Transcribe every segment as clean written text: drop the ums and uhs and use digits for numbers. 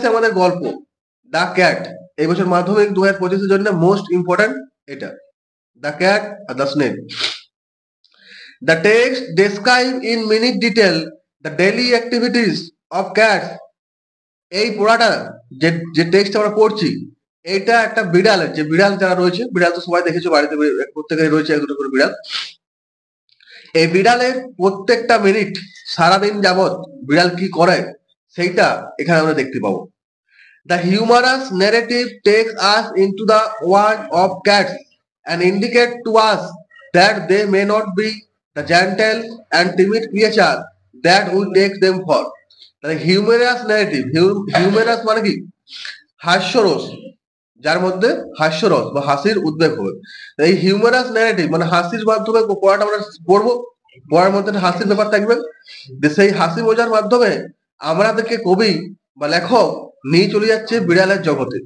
আসছে আমাদের গল্প দ্য ক্যাট। এই বছর মাধ্যমিক 2025 জন্য মোস্ট ইম্পর্টেন্ট এটা, দ্য ক্যাট আর the snake. The text describe in minute detail the daily activities of cats. এই পড়াটা যে টেক্সট আমরা পড়ছি, এইটা একটা বিড়ালের, যে বিড়াল যারা রয়েছে, বিড়াল তো সবাই দেখেছো বাড়িতে, প্রত্যেকের রয়েছে এক দুটো করে বিড়াল। এই বিড়ালের প্রত্যেকটা মিনিট সারাদিন যাবৎ বিড়াল কি করে সেইটা এখানে আমরা দেখতে পাবো। The humorous narrative takes us into the world of cats and indicates to us that they may not be the gentle and timid creature that we take them for. The humorous narrative, humorous মানে কি? হাস্যরস, যার মধ্যে হাস্যরস বা হাসির উদ্বেগ হবে। এই হিউমারাস ন্যারেটিভ মানে হাসির মাধ্যমে পড়াটা আমরা পড়বো, পড়ার মধ্যে হাসির ব্যাপার থাকবে। সেই হাসি মজার মাধ্যমে আমাদেরকে কবি বা লেখক নিয়ে চলে যাচ্ছে বিড়ালের জগতে,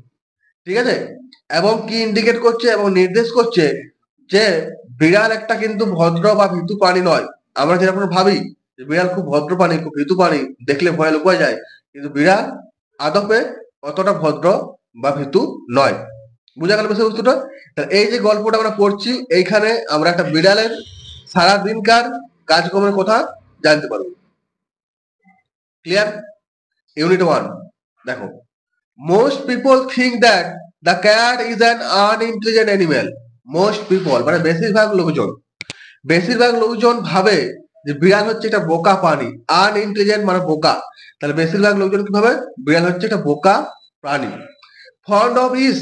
ঠিক আছে? এবং কি ইন্ডিকেট করছে এবং নির্দেশ করছে যে বিড়াল একটা কিন্তু ভদ্র বা ভীতু প্রাণী নয়। আমরা যেরকম ভাবি যে বিড়াল খুব ভদ্র প্রাণী, খুব ভীতু প্রাণী, দেখলে ভয় লুকিয়ে যায়, কিন্তু বিড়াল আদপে অতটা ভদ্র বা ভীতু নয়। বুঝা গেল বিষয়বস্তুটা? এই যে গল্পটা আমরা পড়ছি, এইখানে আমরা একটা বিড়ালের সারা দিনকার কাজকর্মের কথা জানতে পারবো। ক্লিয়ার? ইউনিট 1 দেখো, most people think that the cat is an unintelligent animal. Most people মানে বেশিরভাগ লোকজন ভাবে যে বিড়াল হচ্ছে একটা বোকা প্রাণী। আনইন্টেলিজেন্ট মানে বোকা, তাহলে বেশিরভাগ লোকজন কি ভাবে? বিড়াল হচ্ছে একটা বোকা প্রাণী। ফন্ড অফ ইজ,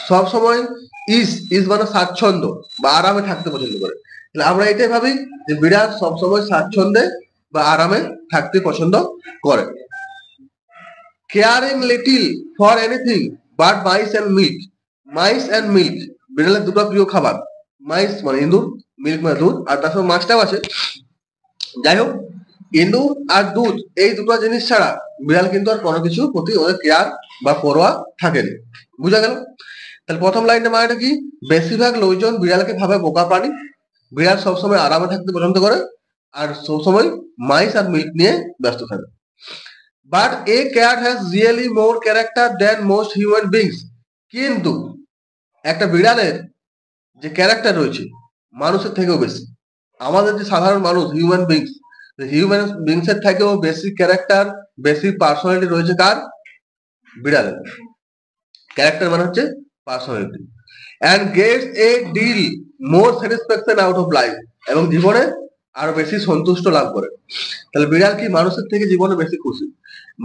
সবসময় ইজ মানে স্বাচ্ছন্দ্য বা আরামে থাকতে পছন্দ করে। তাহলে আমরা এটাই ভাবি যে বিড়াল সবসময় স্বাচ্ছন্দ্যে বা আরামে থাকতে পছন্দ করে। Caring little for anything but mice and milk. Mice and milk বিড়ালের দুটো প্রিয় খাবার। মাইস মানে ইঁদুর, মিল্ক মানে দুধ, আর তার সঙ্গে মাছটাও আছে। যাই হোক, ইঁদুর আর দুধ এই দুটো জিনিস ছাড়া বিড়াল কিন্তু আর কোনো কিছুর প্রতি ওদের কেয়ার বা পরোয়া থাকেনি। বুঝা গেল? তাহলে প্রথম লাইনটা মানেটা কি? বেশিরভাগ লোকজন বিড়ালকে ভাবে বোকা প্রাণী, বিড়াল সবসময় আরামে থাকতে পছন্দ করে, আর সবসময় মাইস আর মিল্ক নিয়ে ব্যস্ত থাকে। But A cat has really more character than most human beings. কিন্তু একটা বিড়ালের যে ক্যারেক্টার রয়েছে মানুষের থেকেও বেশি। আমাদের যে সাধারণ মানুষ হিউম্যান বিংস এর থেকেও বেশি ক্যারেক্টার, বেশি পার্সোনালিটি রয়েছে কার? বিড়ালের। ক্যারেক্টার মানে হচ্ছে personality. and gets a deal more satisfaction out of life, এবং জীবনে আরো বেশি সন্তুষ্ট লাভ করে। তাহলে বিড়াল কি মানুষের থেকে জীবনে বেশি খুশি?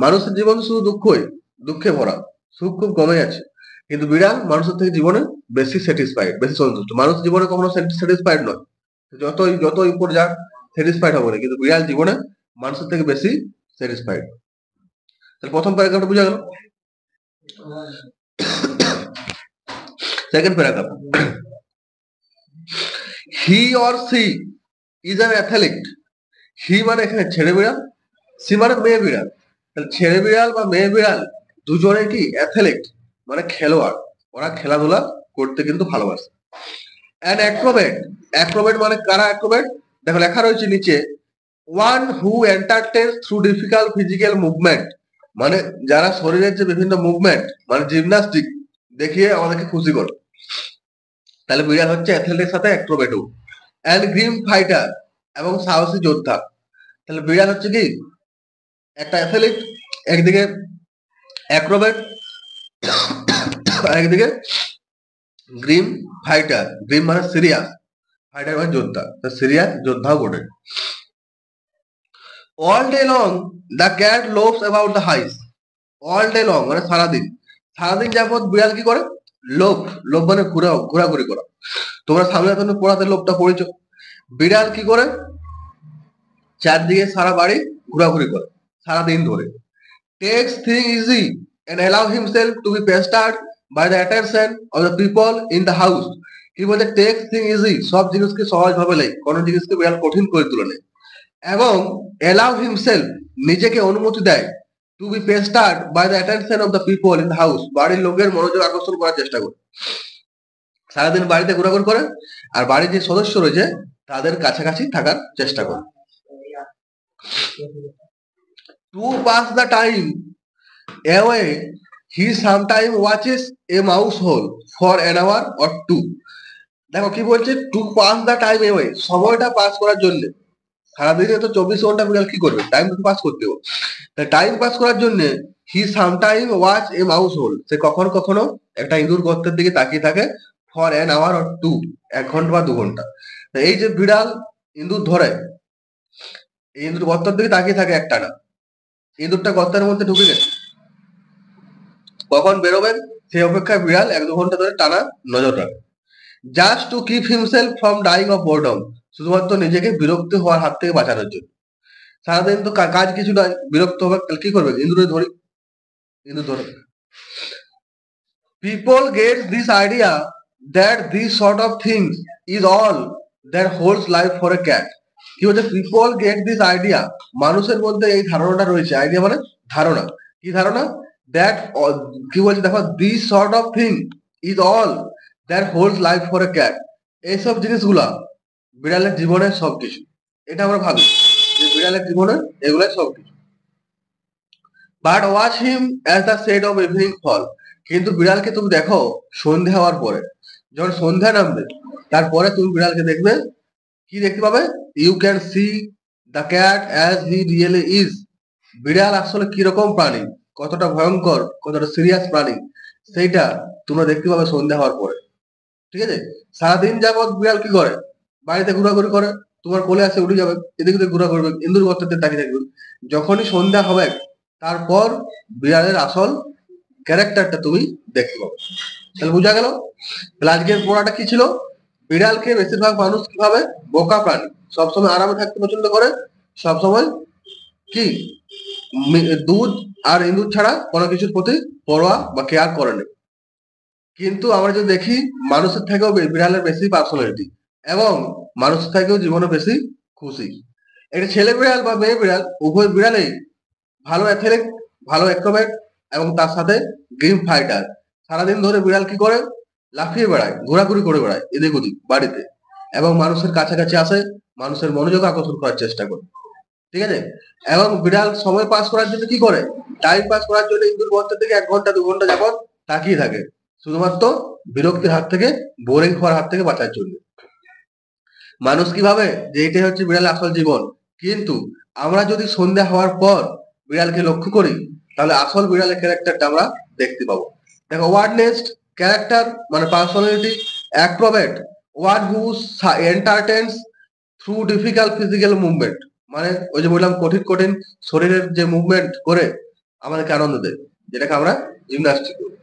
মানুষের জীবন শুধু দুঃখে ভরা, সুখ খুব কমে আছে, কিন্তু বিড়াল মানুষের থেকে জীবনে বেশি স্যাটিসফাইড, বেশি সন্তুষ্ট। মানুষ জীবনে কখনো স্যাটিসফাইড নয়, যতই উপর যাক স্যাটিসফাইড হবে না, কিন্তু বিড়াল জীবনে মানুষের থেকে বেশি স্যাটিসফাইড। তাহলে প্রথম প্যারাগ্রাফটা বুঝা গেল। Second paragraph. He or she is an athlete. He মানে এখানে ছেলে বিড়াল, সি মানে মেয়ে বিড়াল। তাহলে ছেলে বিড়াল বা মেয়ে বিড়াল দুজনে কি অ্যাথলেট মানে খেলোয়াড়, ওরা খেলাধুলা করতে কিন্তু ভালোবাসে। অ্যান অ্যাক্রোবেট, অ্যাক্রোবেট মানে কারা অ্যাক্রোবেট? দেখো লেখা রয়েছে নিচে, one who entertains through difficult physical movement, মানে যারা শরীরের যে বিভিন্ন মুভমেন্ট মানে জিমনাস্টিক দেখিয়ে আমাদেরকে খুশি করে। তাহলে বিড়াল হচ্ছে অ্যাথলেটের সাথে অ্যাক্রোবেটও। অ্যান্ড গ্রিম ফাইটার, এবং সাহসী যোদ্ধা। তাহলে বিড়াল হচ্ছে কি একটা অ্যাথলেট, একদিকে অ্যাক্রোবেট, একদিকে গ্রিম ফাইটার। গ্রিম মানে সিরিয়াস, ফাইটার মানে যোদ্ধা, সিরিয়াস যোদ্ধাও বটে। All day long the cat loves about the house. All day long মানে সারাদিন, সারাদিন যাবত বিড়াল কি করে? লোভ, লোভ মানে ঘোরাঘুরি করা। তোমরা সামনে তুমি পড়াতে লোভটা পড়েছো। বিড়াল কি করে? চারদিকে সারা বাড়ি ঘোরাঘুরি করে সারাদিন ধরে। Takes thing easy and allow himself to be pestered by the attention of the people in the house. কি বলতে? টেক্স থিং ইজি, সব জিনিসকে সহজ ভাবে নেই, কোনো জিনিসকে বিড়াল কঠিন করে তুলে নেই। এবং allow himself নিজেকে অনুমতি দেয় to be pestered by the attention of the people in the house, বাড়ির লোকের মনোযোগ আকর্ষণ করার চেষ্টা করে। সারাদিন বাড়িতে ঘোরাঘুরি করে আর বাড়ির যে সদস্য রয়েছে তাদের কাছাকাছি থাকার চেষ্টা করে। To pass the time Away, he sometimes watches a mouse hole for an hour or two. দেখো কি বলছে, to pass the time away, সময়টা পাস করার জন্য। সারাদিনে তো 24 ঘন্টা বিড়াল কি করবে, টাইম তো পাস করতে হবে। তাই টাইম পাস করার জন্য he sometime watch a mouse hole, সে কখনো কখনো একটা ইঁদুর গর্তের দিকে তাকিয়ে থাকে for an hour or two, 1 ঘন্টা বা 2 ঘন্টা। এই যে বিড়াল ইঁদুর ধরে, এই ইঁদুর গর্তের দিকে তাকিয়ে থাকে একটানা, ইঁদুরটা গর্তের মধ্যে ঢুকে গেছে, কখন বেরোবেন সেই অপেক্ষায় বিড়াল 1-2 ঘন্টা ধরে টানা নজর রাখে। Just to keep himself from dying of boredom, শুধুমাত্র নিজেকে বিরক্ত হওয়ার হাত থেকে বাঁচানোর জন্য। সারাদিন তো কাজ কিছু নয়, বিরক্ত হবে, তাহলে কি করবে, ইঁদুরে ধরি, ইঁদুর ধরে। People get this idea that this sort of things is all that holds life for a cat. কি বলছে, পিপল গেট দিস আইডিয়া, মানুষের মধ্যে এই ধারণাটা রয়েছে, আইডিয়া মানে ধারণা, কি ধারণা, দ্যাট কি বলছে দেখো, this sort of thing is all that holds life for a cat, এইসব জিনিসগুলা বিড়ালের জীবনের সবকিছু। এটা আমরা ভাবি যে বিড়ালের জীবনে এগুলাই সবকিছু। But watch him as the shade of evening fall, কিন্তু বিড়ালকে তুমি দেখো সন্ধে হওয়ার পরে, যখন সন্ধ্যা নামবে তারপরে তুমি বিড়ালকে দেখবে, কি দেখতে পাবে, you can see the cat as he really is, বিড়াল আসলে কিরকম প্রাণী, কতটা ভয়ঙ্কর, কতটা সিরিয়াস প্রাণী, সেইটা তোমরা দেখতে পাবে সন্ধ্যা হওয়ার পরে। ঠিক আছে, সারাদিন যাবৎ বিড়াল কি করে, বাড়িতে ঘোরাঘুরি করে, তোমার কোলে আসে উঠে যাবে, এদিক ওদিক ঘোরা করবে, ইন্দুর গর্তের তাকিয়ে থাকবে। যখনই সন্ধ্যা হবে তারপর বিড়ালের আসল ক্যারেক্টারটা তুমি দেখতে পাবে। তাহলে বোঝা গেল। তাহলে আজকের পড়াটা কি ছিল, বিড়ালকে বেশিরভাগ মানুষ কিভাবে, বোকা প্রাণী, সবসময় আরামে থাকতে পছন্দ করে, সবসময় কি দুধ আর ইঁদুর ছাড়া কোনো কিছুর প্রতি পরোয়া বা কেয়ার করে না। কিন্তু আমরা যদি দেখি মানুষের থেকেও বিড়ালের বেশি পার্সোনালিটি, এবং মানুষের থেকেও জীবনে বেশি খুশি। এটা ছেলে বিড়াল বা মেয়ে বিড়াল উভয় বিড়ালেই ভালো অ্যাথলেট, ভালো অ্যাক্রোব্যাট, এবং তার সাথে গেম ফাইটার। সারাদিন ধরে বিড়াল কি করে, লাফিয়ে বেড়ায়, ঘোরাঘুরি করে বেড়ায় এদিক ওদিক বাড়িতে, এবং মানুষের কাছাকাছি আসে, মানুষের মনোযোগ আকর্ষণ করার চেষ্টা করে। ঠিক আছে, এবং বিড়াল সময় পাস করার জন্য কি করে, টাইম পাস করার জন্য ইঁদুর গর্তের থেকে 1 ঘন্টা 2 ঘন্টা যাবত তাকিয়ে থাকে, শুধুমাত্র বিরক্তির হাত থেকে, বোরিং হওয়ার হাত থেকে বাঁচার জন্য। মানুষ কি ভাবে যে এটাই হচ্ছে বিড়ালের আসল জীবন, কিন্তু আমরা যদি সন্ধ্যা হওয়ার পর বিড়ালকে লক্ষ্য করি, তাহলে আসল বিড়ালের ক্যারেক্টারটা আমরা দেখতে পাবো। দেখো, ওয়ার্ড নেক্সট, ক্যারেক্টার মানে personality, acrobat, one who entertains through difficult physical movement, মানে ওই যে বললাম কঠিন কঠিন শরীরের যে মুভমেন্ট করে আমাদেরকে আনন্দ দেয়, যেটাকে আমরা জিমনাস্টিক বলি।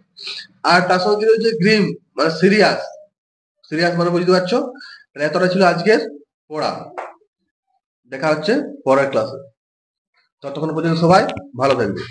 আর তার সঙ্গে রয়েছে গ্রিম, মানে সিরিয়াস, সিরিয়াস মানে বুঝতে পারছো। এতটা ছিল আজকের পড়া, দেখা হচ্ছে পরের ক্লাসে, ততক্ষণ পর্যন্ত সবাই ভালো থাকবে।